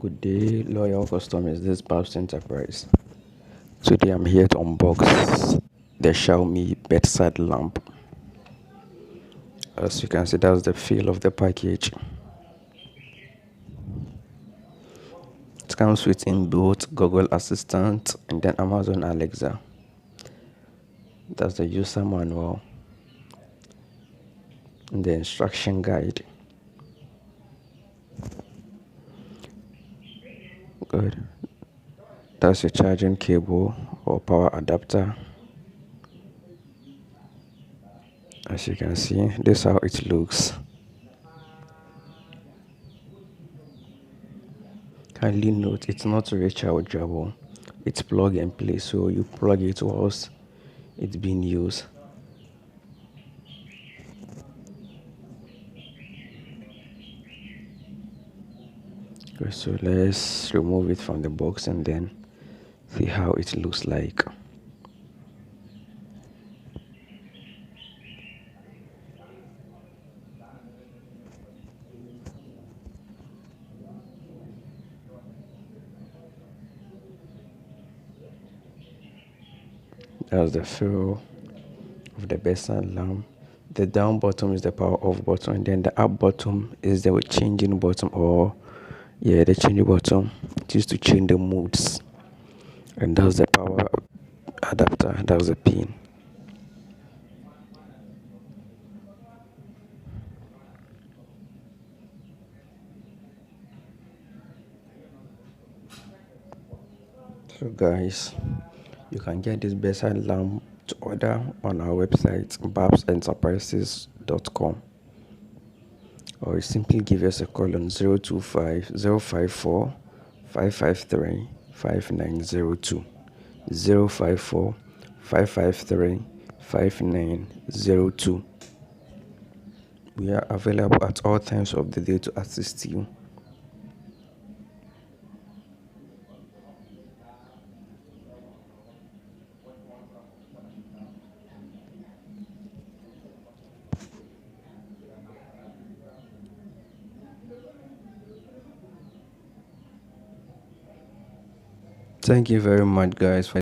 Good day, loyal customers. This is Babs Enterprise. Today I'm here to unbox the Xiaomi bedside lamp. As you can see, that's the feel of the package. It comes with inbuilt Google Assistant and then Amazon Alexa. That's the user manual and the instruction guide. Good. That's your charging cable or power adapter. As you can see, this is how it looks. Kindly note, it's not rechargeable. It's plug and play, so you plug it whilst it's being used. Okay, so let's remove it from the box and then see how it looks like. That's the feel of the bedside lamp. The down button is the power off button, and then the up button is the changing button, the changing button. It used to change the moods, and that's the power adapter. That's the pin. So guys, you can get this bedside lamp to order on our website babsenterprises.com, or you simply give us a call on 025 054 553 5902. 054 553 5902. We are available at all times of the day to assist you. Thank you very much, guys, for